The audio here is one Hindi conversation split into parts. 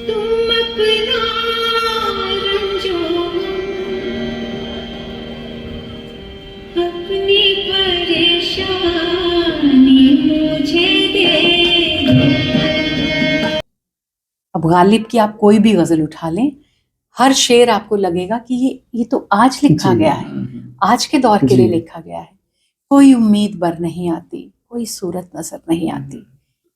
तुम अपना रंजो अपनी परेशानी मुझे दे दो। अब गालिब की आप कोई भी गजल उठा लें, हर शेर आपको लगेगा कि ये तो आज लिखा गया है, आज के दौर के लिए लिखा गया है। कोई उम्मीद बर नहीं आती, कोई सूरत नजर नहीं आती,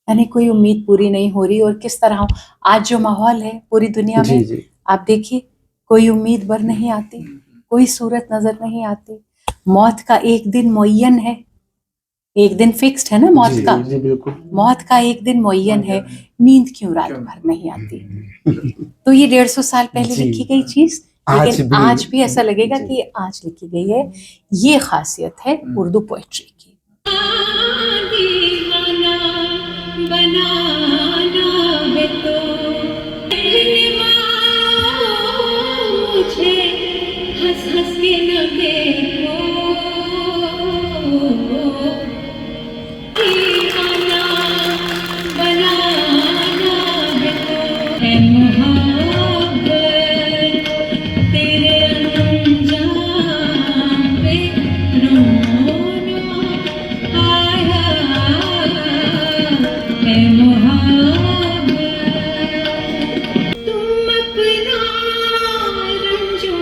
यानी कोई उम्मीद पूरी नहीं हो रही। और किस तरह आज जो माहौल है पूरी दुनिया में, आप देखिए, कोई उम्मीद बर नहीं आती, कोई सूरत नजर नहीं आती। मौत का एक दिन मुअय्यन है, एक दिन फिक्स्ड है ना मौत का। जी बिल्कुल। मौत का एक दिन मुअय्यन है, नींद क्यों रात भर नहीं आती। तो ये 150 साल पहले लिखी गई चीज, लेकिन आज भी ऐसा लगेगा कि आज लिखी गई है। ये खासियत है उर्दू पोएट्री की। दीवाना बनाना है तो मुझे हंस हंस के न देखो। दीवाना बनाना है तो है मोहब्बत तेरे अंजाम पे रोना आया है मोहब्बत। तुम अपना रंजो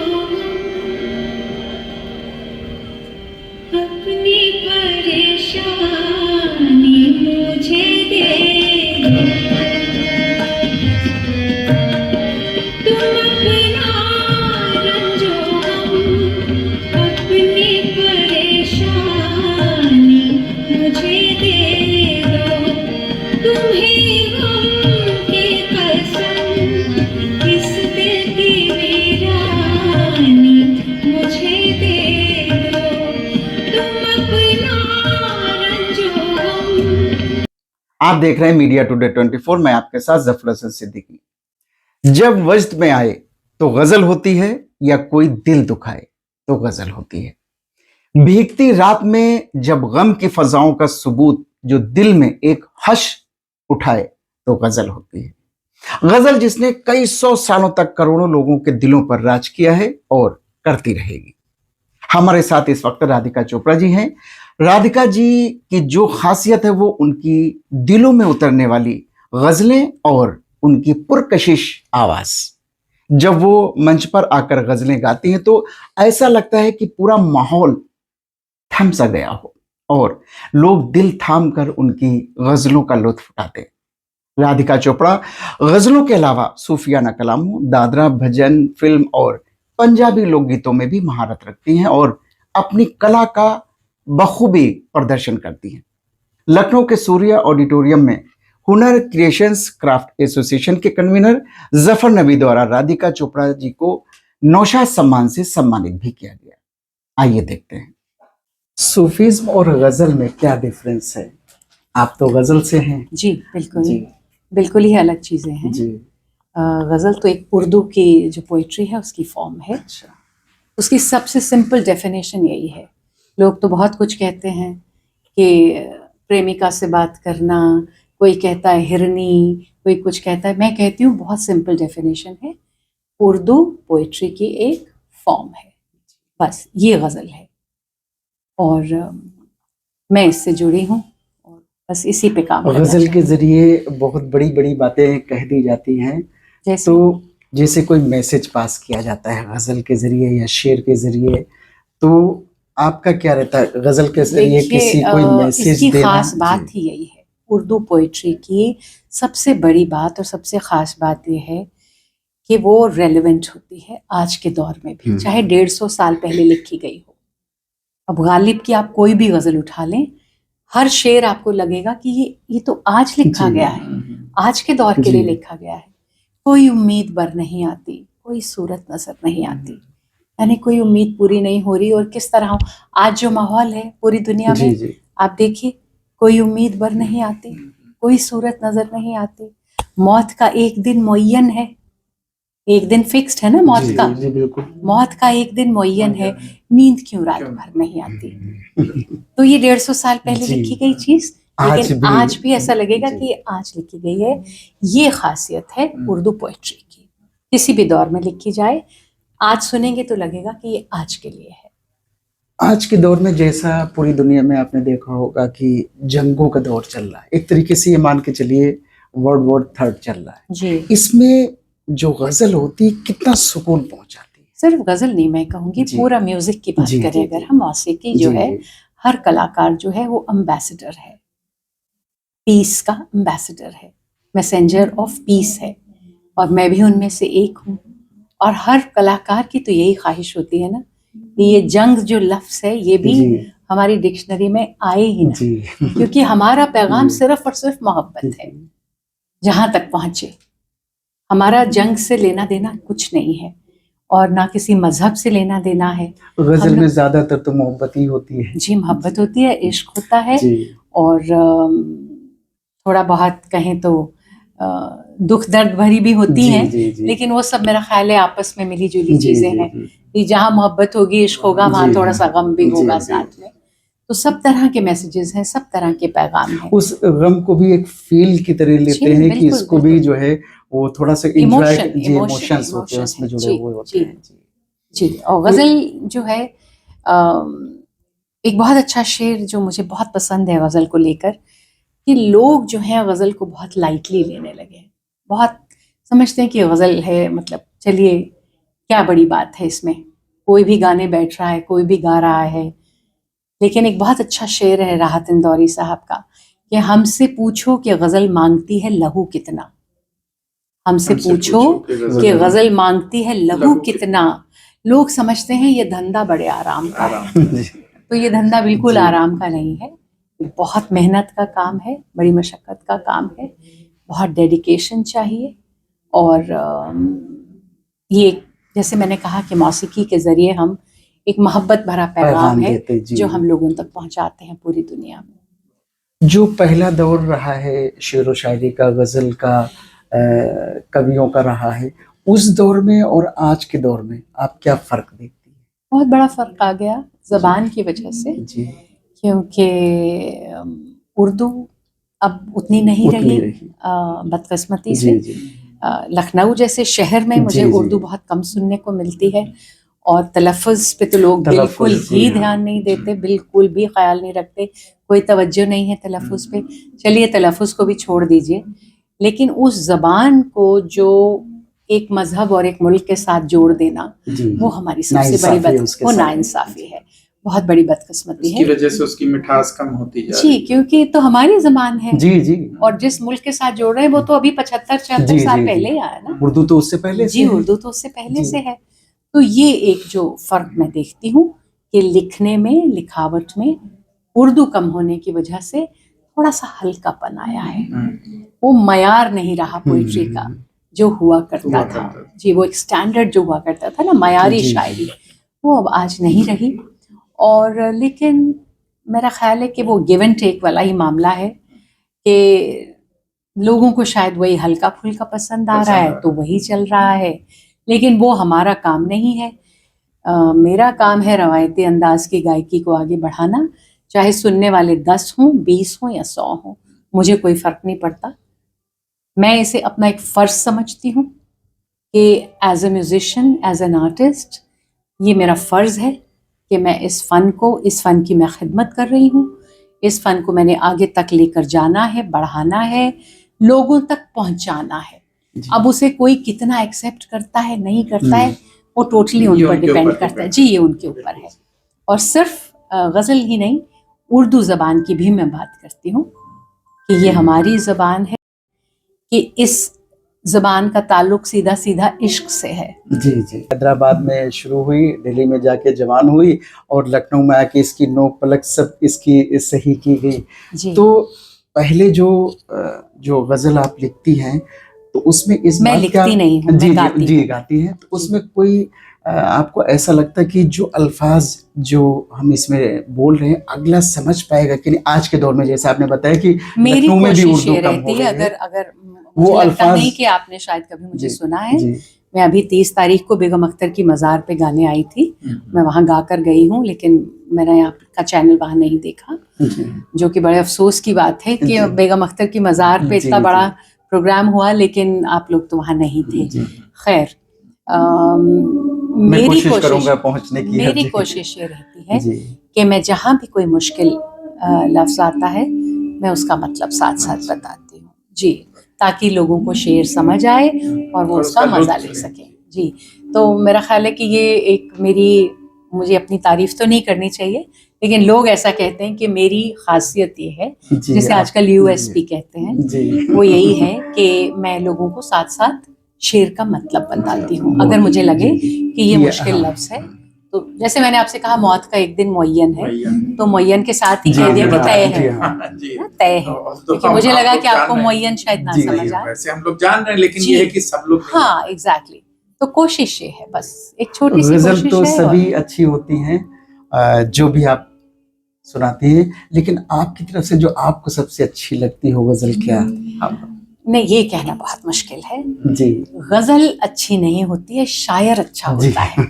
अपनी परेशानी मुझे दे दो। तुम अपना रंजो अपनी परेशानी मुझे दे दो। तुम्हें गम की कसम किस दिल की वीरानी मुझे दे दो। तुम अपना रंजो आप देख रहे हैं मीडिया टुडे 24। मैं आपके साथ जफर हसन सिद्दीकी। जब वजद में आए तो गजल होती है, या कोई दिल दुखाए तो गजल होती है। भीगती रात में जब गम की फजाओं का सबूत जो दिल में एक हश उठाए तो गजल होती है। गजल जिसने कई सौ सालों तक करोड़ों लोगों के दिलों पर राज किया है और करती रहेगी। हमारे साथ इस वक्त राधिका चोपड़ा जी हैं। राधिका जी की जो खासियत है वो उनकी दिलों में उतरने वाली गजलें और उनकी पुरकशिश आवाज। जब वो मंच पर आकर गजलें गाती हैं तो ऐसा लगता है कि पूरा माहौल थम सा गया हो और लोग दिल थाम कर उनकी गजलों का लुत्फ उठाते हैं। राधिका चोपड़ा गजलों के अलावा सूफियाना कलामों, दादरा, भजन, फिल्म और पंजाबी लोकगीतों में भी महारत रखती हैं और अपनी कला का बखूबी प्रदर्शन करती हैं। लखनऊ के सूर्या ऑडिटोरियम में हुनर क्रिएशंस क्राफ्ट एसोसिएशन के कन्वीनर जफर नबी द्वारा राधिका चोपड़ा जी को नौशाद सम्मान से सम्मानित भी किया गया। आइए देखते हैं सूफीज्म और गजल में क्या डिफरेंस है। आप तो गजल से हैं। जी बिल्कुल, बिल्कुल ही अलग चीजें हैं जी। गजल तो एक उर्दू की जो पोइट्री है उसकी फॉर्म है। अच्छा। उसकी सबसे सिंपल डेफिनेशन यही है। लोग तो बहुत कुछ कहते हैं कि प्रेमिका से बात करना, कोई कहता है हिरनी, कोई कुछ कहता है। मैं कहती हूँ बहुत सिंपल डेफिनेशन है, उर्दू पोइट्री की एक फॉर्म है, बस ये गज़ल है। और मैं इससे जुड़ी हूँ और बस इसी पे काम करना गजल चाहती के जरिए बहुत बड़ी बड़ी बातें कह दी जाती हैं। हूँ। तो जैसे कोई मैसेज पास किया जाता है गजल के जरिए या शेर के जरिए, तो आपका क्या रहता है गजल के जरिए किसी कोई मैसेज इसकी देना? खास बात ही यही है। उर्दू पोइट्री की सबसे बड़ी बात और सबसे खास बात ये है कि वो रेलेवेंट होती है आज के दौर में भी, चाहे 150 साल पहले लिखी गई हो। अब गालिब की आप कोई भी गजल उठा लें, हर शेर आपको लगेगा कि ये तो आज लिखा गया है, आज के दौर के लिए लिखा गया है। कोई उम्मीद बर नहीं आती, कोई सूरत नजर नहीं आती, यानी कोई उम्मीद पूरी नहीं हो रही। और किस तरह आज जो माहौल है पूरी दुनिया में, आप देखिए, कोई उम्मीद बर नहीं आती, कोई सूरत नजर नहीं आती। मौत का एक दिन मुअय्यन है, एक दिन फिक्स्ड है ना मौत का। मौत का एक दिन मुअय्यन है, नींद क्यों रात भर नहीं आती। तो ये 150 साल पहले लिखी गई चीज, लेकिन आज भी ऐसा लगेगा जी। कि ये आज लिखी गई है। ये खासियत है उर्दू पोएट्री की, किसी भी दौर में लिखी जाए, आज सुनेंगे तो लगेगा कि ये आज के लिए है। आज के दौर में जैसा पूरी दुनिया में आपने देखा होगा कि जंगों का दौर चल रहा है, एक तरीके से ये मान के चलिए वर्ल्ड वॉर थर्ड चल रहा है, जी, इसमें जो गजल होती है कितना सुकून पहुंचाती है। सिर्फ गजल नहीं, मैं कहूँगी जी। पूरा म्यूजिक की बात जी, करें जी, अगर जी। हम, मौसीकी जो जी, है, जी। हर कलाकार जो है वो एम्बेसडर है, पीस का एम्बेसडर है, मैसेंजर ऑफ पीस है, और मैं भी उनमें से एक हूँ। और हर कलाकार की तो यही ख्वाहिश होती है ना कि ये जंग जो लफ्ज है ये भी जी। हमारी डिक्शनरी में आए ही ना, जी। क्योंकि हमारा पैगाम जी। सिर्फ और सिर्फ मोहब्बत है। जहां तक पहुंचे, हमारा जंग से लेना देना कुछ नहीं है, और ना किसी मजहब से लेना देना है। गजल हम में लोग- ज्यादातर तो मोहब्बत ही होती है। जी, मोहब्बत होती है, इश्क होता है, जी। और थोड़ा बहुत कहें तो दुख दर्द भरी भी होती जी, हैं, जी, जी। लेकिन वो सब मेरा ख्याल है आपस में मिली जुली जी, चीजें जी, हैं जी। कि जहाँ मोहब्बत होगी, इश्क होगा, वहाँ जी, थोड़ा सा गम भी जी, होगा जी। साथ में। तो सब तरह के मैसेजेस हैं, सब तरह के पैगाम हैं। उस गम को भी एक फील की तरह लेते जी, हैं कि बिल्कुल, इसको भी बिल्कुल। जो है वो थोड़ा सा एंजॉय, इमोशन, जी, इमोशन, इमोशंस होते हैं इमोशन उसमें है। जुड़े जी, हुए होते जी, हैं। जी। जी। और गजल जो है, एक बहुत अच्छा शेर जो मुझे बहुत पसंद है गजल को लेकर, कि लोग जो है गजल को बहुत लाइटली लेने लगे हैं, बहुत समझते हैं कि गजल है, मतलब चलिए क्या बड़ी बात है इसमें, कोई भी गाने बैठ रहा है, कोई भी गा रहा है। लेकिन एक बहुत अच्छा शेर है राहत इंदौरी साहब का, कि हमसे पूछो कि गजल मांगती है लहू कितना, हमसे पूछो कि गजल मांगती है लहू कितना। लोग समझते हैं ये धंधा बड़े आराम का है, जी। तो ये धंधा बिल्कुल जी। आराम का नहीं है, बहुत मेहनत का काम है, बड़ी मशक्क़त का काम है, बहुत डेडिकेशन चाहिए। और ये जैसे मैंने कहा कि मौसीकी के ज़रिए हम एक मोहब्बत भरा पैगाम है देते, जी। जो हम लोगों तक पहुंचाते हैं पूरी दुनिया में। जो पहला दौर रहा है शेर व शायरी का, गजल का, कवियों का रहा है, उस दौर में और आज के दौर में आप क्या फर्क देखती हैं? बहुत बड़ा फ़र्क आ गया ज़बान की वजह से, जी। क्योंकि उर्दू अब उतनी नहीं उतनी रही, रही। बदकिस्मती जी, से। जी। लखनऊ जैसे शहर में मुझे जी, जी। उर्दू बहुत कम सुनने को मिलती है, और तलफ़ुज़ पे तो लोग तलफ़्फ़ुज़, बिल्कुल जी ही हाँ। ध्यान नहीं देते, बिल्कुल भी ख़याल नहीं रखते, कोई तवज्जो नहीं है तलफ़ुज़ पे। चलिए तलफ़ुज़ को भी छोड़ दीजिए, लेकिन उस ज़बान को जो एक मज़हब और एक मुल्क के साथ जोड़ देना, जी, वो जी। हमारी सबसे बड़ी नाइंसाफ़ी है उसके वो साथ। नाइंसाफ़ी है, बहुत बड़ी बदकिस्मती उसकी है। वजह से उसकी मिठास कम होती जा जी, रही है। क्योंकि तो हमारी ज़बान है, जी, जी। और जिस मुल्क के साथ जोड़ रहे हैं वो तो अभी 75-76 जी, साल जी, पहले जी। ही आया ना। उर्दू तो उससे पहले से जी, है। उर्दू तो उससे पहले जी। से है। तो ये एक जो फ़र्क मैं देखती हूँ कि लिखने में, लिखावट में उर्दू कम होने की वजह से थोड़ा सा हल्कापन आया है, वो मयार नहीं रहा पोइट्री का जो हुआ करता था। जी, वो एक स्टैंडर्ड जो हुआ करता था ना, मयारी जी, जी। शायरी, वो अब आज नहीं रही। और लेकिन मेरा ख्याल है कि वो गिव एंड टेक वाला ही मामला है, कि लोगों को शायद वही हल्का फुल्का पसंद आ रहा है तो वही चल रहा है, लेकिन वो हमारा काम नहीं है। मेरा काम है रवायती अंदाज की गायकी को आगे बढ़ाना, चाहे सुनने वाले 10 हों, 20 हों या 100 हों, मुझे कोई फ़र्क नहीं पड़ता। मैं इसे अपना एक फ़र्ज़ समझती हूँ कि as a musician, as an artist, ये मेरा फ़र्ज़ है कि मैं इस फ़न की मैं खिदमत कर रही हूँ, इस फ़न को मैंने आगे तक लेकर जाना है, बढ़ाना है, लोगों तक पहुँचाना है। अब उसे कोई कितना एक्सेप्ट करता है, नहीं करता है, वो टोटली उन पर डिपेंड करता है। जी, ये उनके ऊपर है। और सिर्फ गज़ल ही नहीं, उर्दू ज़बान की भी मैं बात करती हूँ कि ये हमारी ज़बान है, कि इस ज़बान का ताल्लुक सीधा सीधा इश्क से है। जी, जी। हैदराबाद में शुरू हुई, दिल्ली में जाके जवान हुई, और लखनऊ में आके इसकी नोक पलक सब इसकी सही की गई। जी, तो पहले जो गज़ल आप लिखती हैं, तो उसमें इस मैं बात का, लिखती नहीं हूँ, जी, मैं गाती जी, हूँ। गाती हैं, तो उसमें कोई आपको ऐसा लगता है कि जो अल्फाज जो हम इसमें बोल रहे हैं अगला समझ पाएगा कि नहीं? आज के दौर में जैसे आपने बताया कि मेरी लखनऊ में भी कोशिश उर्दू ये कम हो रहती गई है, है, अगर वो मुझे लगता अल्फाज, नहीं कि आपने शायद कभी मुझे जी, सुना है जी, मैं अभी 30 तारीख को बेगम अख्तर की मज़ार पे गाने आई थी, मैं वहाँ गा कर गई हूँ, लेकिन मैंने आपका चैनल वहाँ नहीं देखा, जो कि बड़े अफसोस की बात है कि बेगम अख्तर की मज़ार पे इतना बड़ा प्रोग्राम हुआ लेकिन आप लोग तो वहाँ नहीं थे। खैर, मैं मेरी कोशिश करूंगा पहुंचने की। मेरी कोशिश ये रहती है कि मैं जहाँ भी कोई मुश्किल लफ्ज़ आता है मैं उसका मतलब साथ साथ बताती हूँ जी, ताकि लोगों को शेर समझ आए और वो उसका मज़ा ले सकें जी। तो मेरा ख्याल है कि ये एक मुझे अपनी तारीफ तो नहीं करनी चाहिए, लेकिन लोग ऐसा कहते हैं कि मेरी खासियत ये है, जिसे आजकल USP कहते हैं, वो यही है कि मैं लोगों को साथ साथ शेर का मतलब बताती हूँ। अगर मुझे लगे कि ये मुश्किल लफ्ज़ है, तो जैसे मैंने आपसे कहा मौत का एक दिन मुअय्यन है, तो मुअय्यन के साथ ही कह दिया कि तय है, तय है, क्योंकि मुझे लगा कि आपको मुअय्यन शायद ना समझ आए। वैसे हम लोग जान रहे हैं, लेकिन ये है कि सब लोग नहीं। हाँ, एग्जैक्टली। तो कोशिश ये है, बस एक छोटी सी गजल कोशिश तो है। सभी अच्छी होती हैं जो भी आप सुनाती हैं, लेकिन आपकी तरफ से जो आपको सबसे अच्छी लगती हो गजल क्या? नहीं, ये कहना बहुत मुश्किल है जी। गजल अच्छी नहीं होती है, शायर अच्छा होता है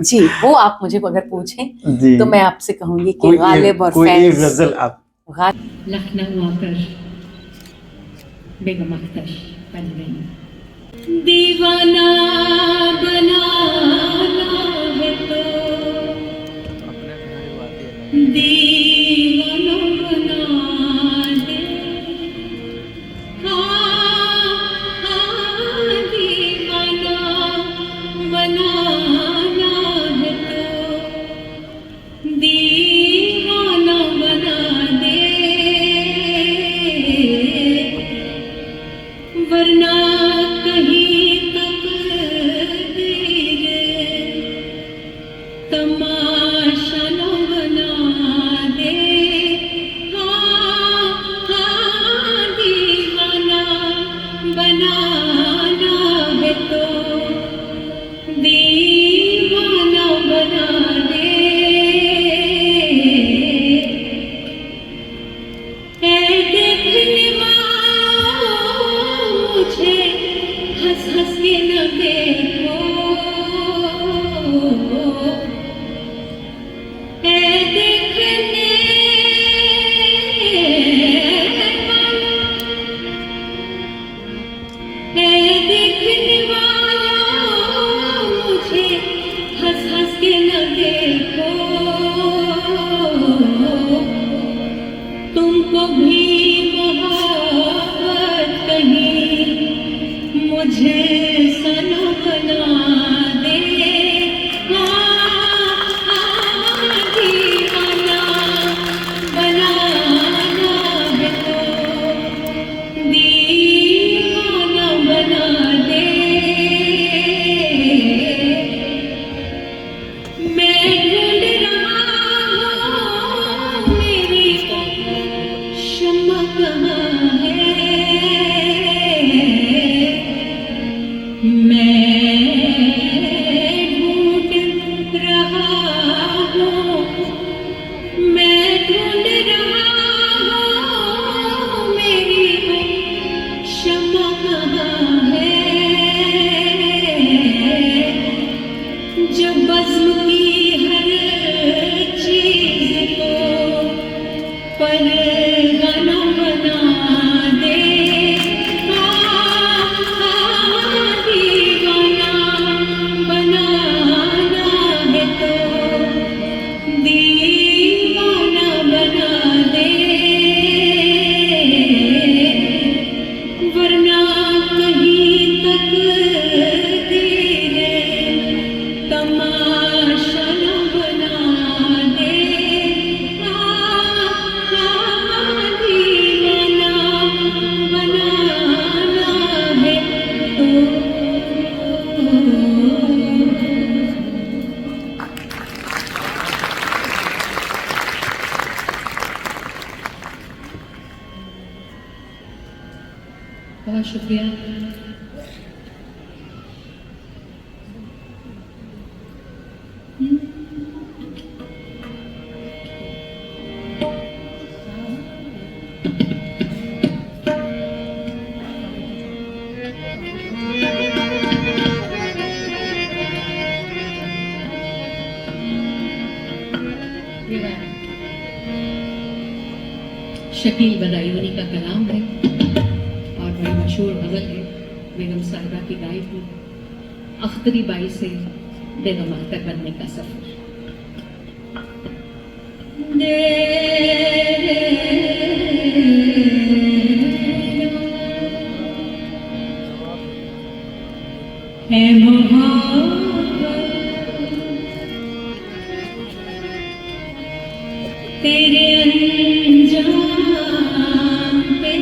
जी। वो आप मुझे अगर पूछें तो मैं आपसे कहूंगी कि गालिब और फैज़। गजल आप लखनऊ आकर बेगम अख्तर बन गई। दीवाना बनाना है तो दीवाना बना दे, दीवाना बनाना है तो दीवाना बना दे, वरना कहीं तकदीर तमाशा न बना दे। दीवाना बनाना है तो दीवाना बना दे। ऐ देखने वालों मुझे हंस हंस के न देखो, ऐ देखने वालों मुझे हंस हंस के न देखो, तुमको भी मोहब्बत कहीं मुझे सन बना दे। दीवाना बनाना है तो दीवाना बना दे। मैं ढूंढ रहा हूँ मेरी शम्मा कहाँ है, शकील बदाई उन्हीं का कलाम है और बड़ी मशहूर गज़ल है बेगम साहिबा की गाई हुई, अख्तरी बाई से बेगम अख्तर बनने का सफ़र। है मोहब्बत तेरे अनजान पे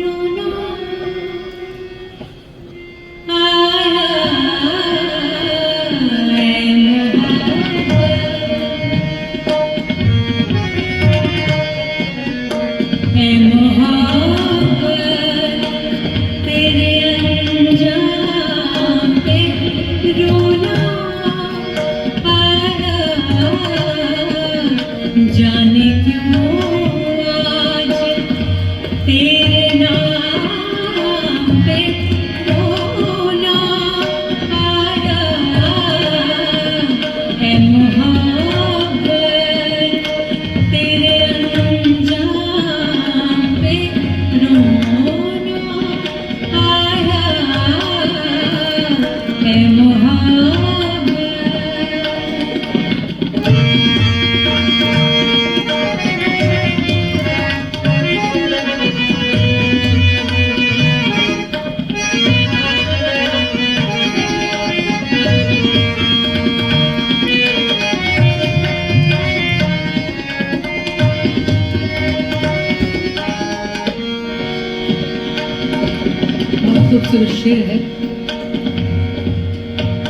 रोना आया है मोहब्बत तेरे अनजान पे रोना आया, जाने क्यों आज तेरे नाम पे रोना आया है मोहब्बत तेरे अनजान पे रोना आया है मोहब्बत। बहुत खूबसूरत शेर है।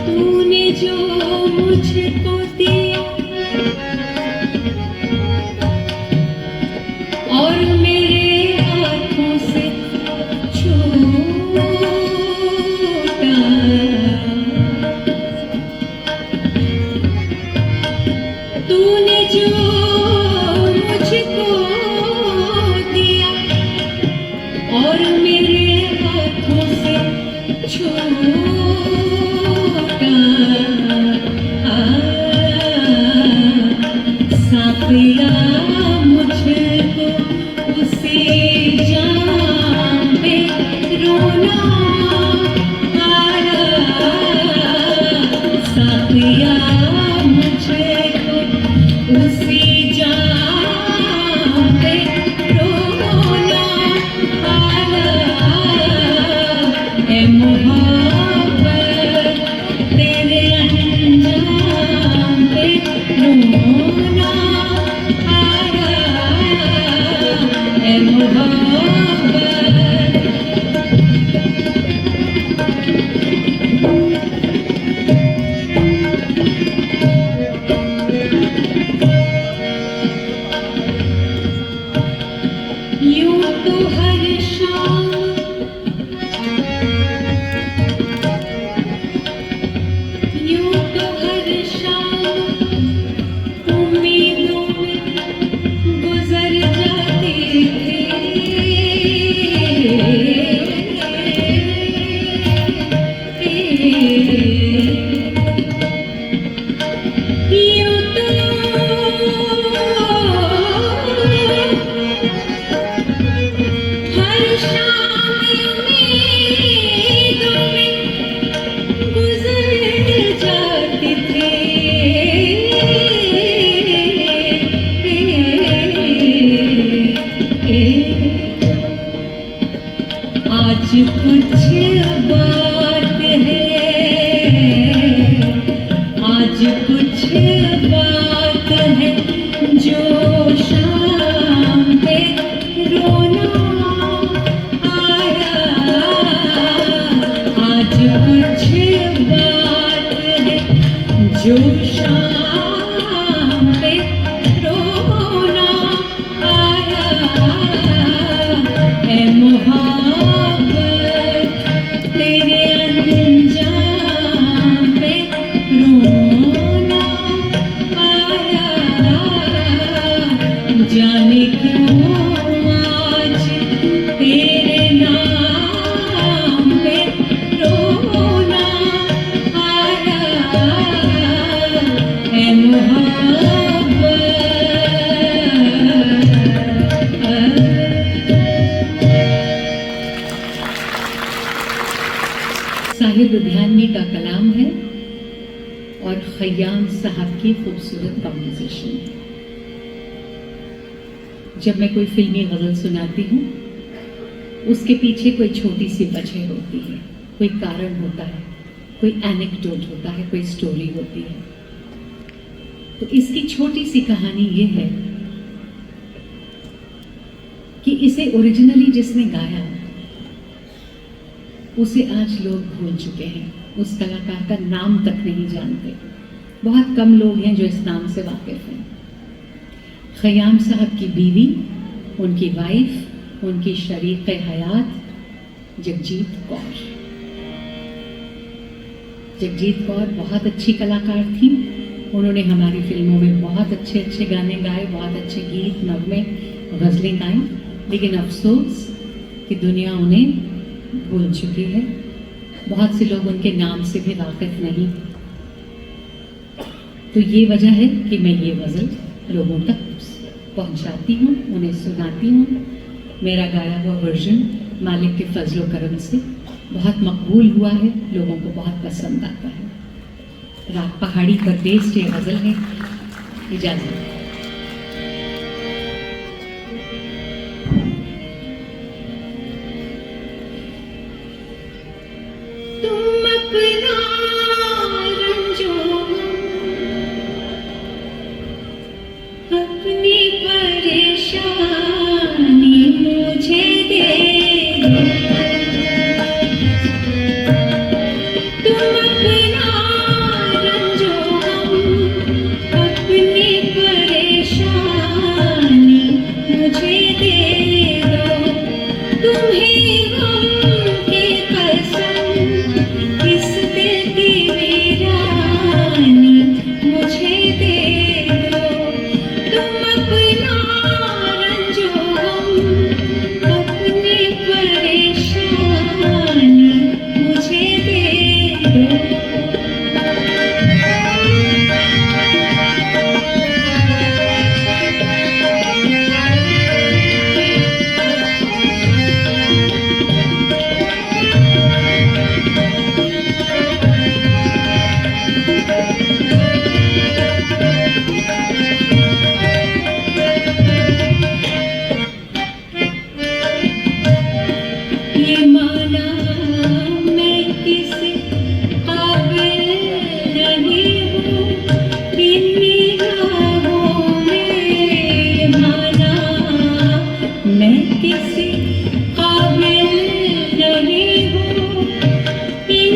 तूने जो मुझको दिया और मेरे हाथों से छूटा, तूने जो मुझको दिया और मेरे हाथों से छूटा, साथिया मुझको उसी जाम पे रोना आया, साथिया मुझको उसी जाम पे रोना आया है मोहब्बत तेरे अनजान पे रोना आया है मोहब्बत। यूं तो हर शाम यूं तो हर शाम उम्मीदों में गुजर जाती थी, यूं तो हर शाम उम्मीदों में गुजर जाती थी, आज कुछ बात है, आज कुछ बात है जो शाम पे रोना आया, आज कुछ बात है जो शाम पे रोना आया है मोहब्बत तेरे अनजान पे रोना आया, जाने क्यों आज तेरे नाम पे रोना आया साहिर लुधियानवी का कलाम है और खयाम साहब की खूबसूरत कॉम्पोजिशन है। जब मैं कोई फिल्मी गज़ल सुनाती हूँ, उसके पीछे कोई छोटी सी वजह होती है, कोई कारण होता है, कोई एनेक्डोट होता है, कोई स्टोरी होती है। तो इसकी छोटी सी कहानी ये है कि इसे ओरिजिनली जिसने गाया उसे आज लोग भूल चुके हैं, उस कलाकार का नाम तक नहीं जानते। बहुत कम लोग हैं जो इस नाम से वाकिफ हैं। खयाम साहब की बीवी, उनकी वाइफ, उनकी शरीक हयात जगजीत कौर। जगजीत कौर बहुत अच्छी कलाकार थी। उन्होंने हमारी फिल्मों में बहुत अच्छे अच्छे गाने गाए, बहुत अच्छे गीत, नगमे, गज़लें गाई, लेकिन अफसोस कि दुनिया उन्हें भूल चुकी है। बहुत से लोग उनके नाम से भी वाकिफ नहीं। तो ये वजह है कि मैं ये गज़ल लोगों तक पहुंचाती हूँ, उन्हें सुनाती हूँ। मेरा गाया हुआ वर्जन मालिक के फजलो करम से बहुत मकबूल हुआ है, लोगों को बहुत पसंद आता है। राग पहाड़ी पर बेस्ड ये गज़ल है। इजाज़त। तुम अपना रंजो अपनी परेशानी मुझे दे दो। तुम अपना रंजो अपनी परेशानी मुझे दे दो। तुम्हें गम की कसम इस दिल की वीरानी मुझे दे दो। तुम अपना रंजो अपनी परेशानी मुझे दे दो। ये माना मैं किसी काबिल नहीं हूँ इन निगाहों में। ये माना मैं किसी काबिल नहीं हूँ इन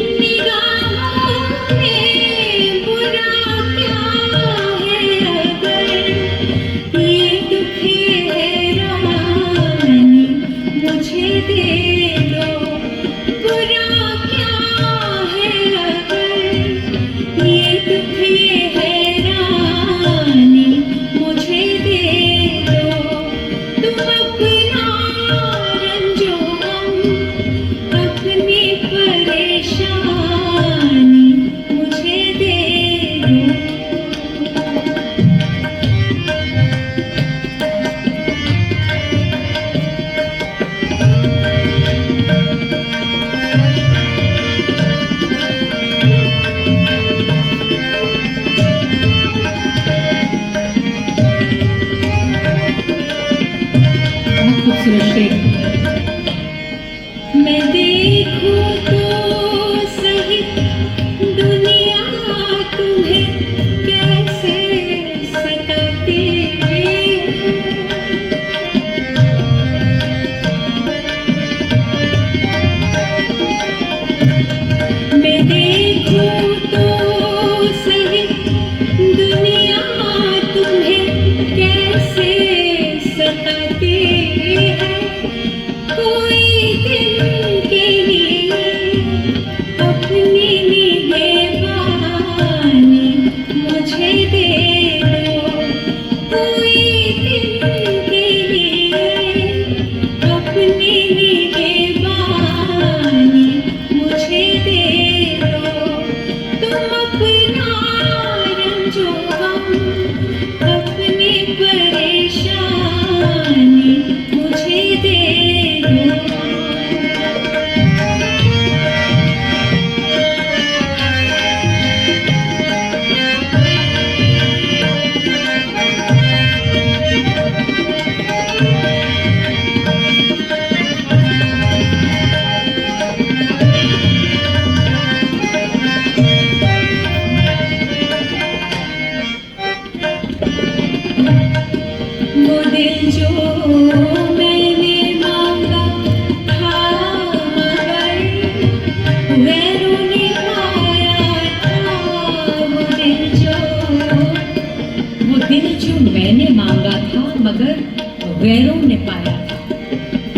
गैरों ने पाया था।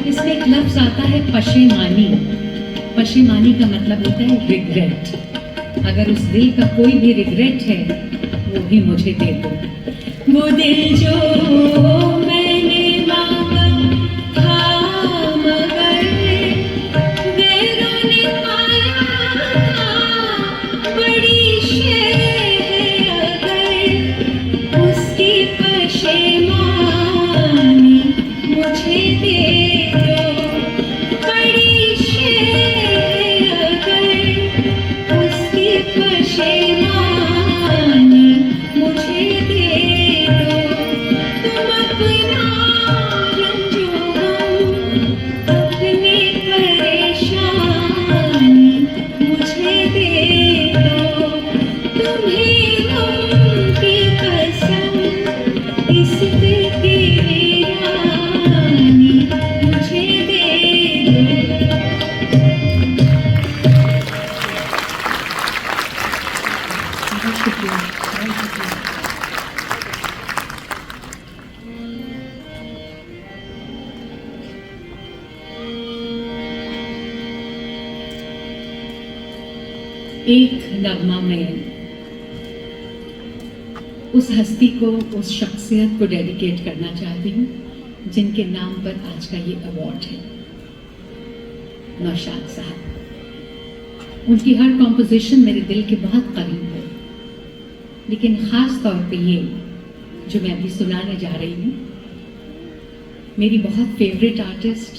इसमें एक लफ्ज आता है पशेमानी। पशेमानी का मतलब होता है रिग्रेट। अगर उस दिल का कोई भी रिग्रेट है वो ही मुझे दे दो। वो दिल जो मैंने मांगा था मगर गैरों ने पाया था, बड़ी शे है अगर उसकी पशेमानी मुझे दे दो। बड़ी शे है अगर उसकी पशेमानी मुझे दे दो। तुम अपना रंजो अपनी परेशानी मुझे दे दो। तुम्हें गम की कसम इस दिल की वीरानी मुझे दे दो। बहुत शुक्रिया, बहुत शुक्रिया। एक नगमा में उस हस्ती को, उस शख्सियत को डेडिकेट करना चाहती हूँ जिनके नाम पर आज का ये अवार्ड है, नौशाद साहब। उनकी हर कॉम्पोजिशन मेरे दिल के बहुत करीब है, लेकिन ख़ास तौर पे ये जो मैं अभी सुनाने जा रही हूँ, मेरी बहुत फेवरेट आर्टिस्ट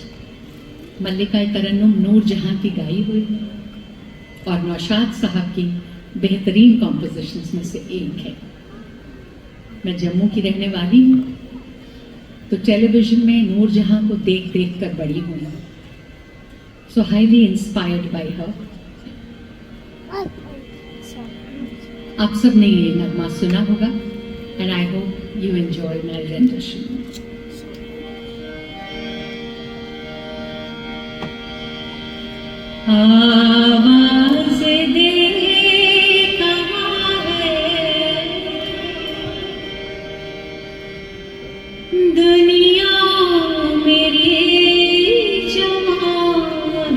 मल्लिका तरन्नुम नूर जहाँ की गाई हुई है और नौशाद साहब की बेहतरीन कॉम्पोजिशंस में से एक है। मैं जम्मू की रहने वाली हूँ, तो टेलीविज़न में नूर जहाँ को देख देख कर बड़ी हुई हूँ। सो हाईली इंस्पायर्ड बाय हर। आप सब ने ये नगमा सुना होगा and I hope you enjoy my rendition. आवाज़ दे कहाँ है दुनिया मेरी जवान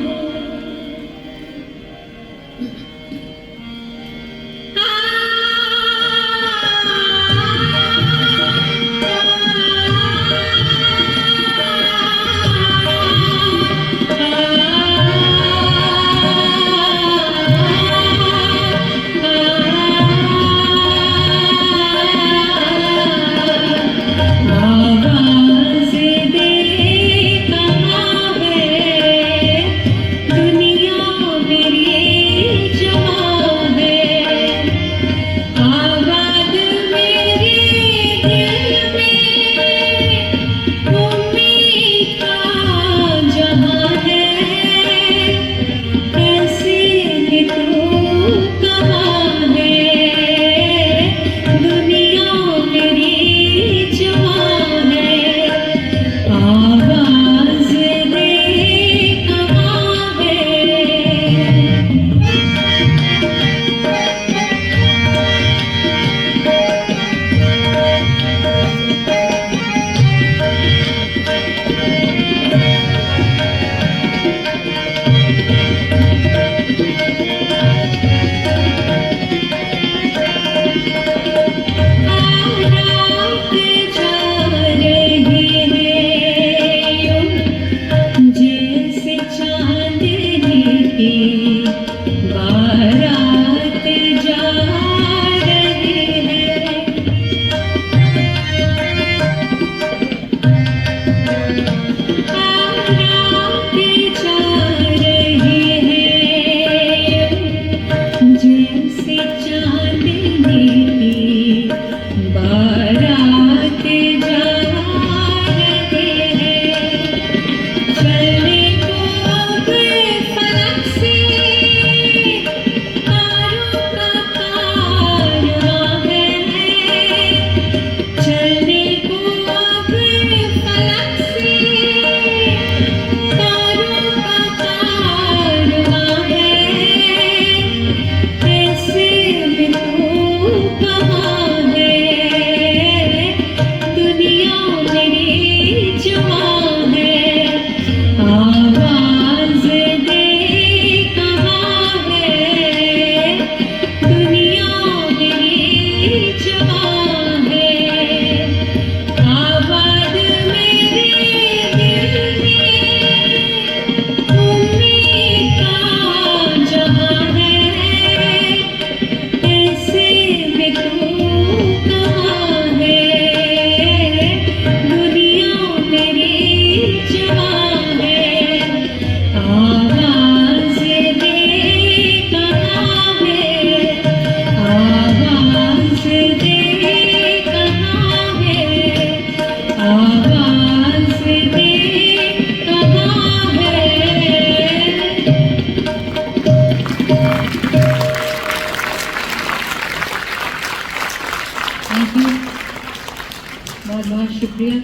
शुक्रिया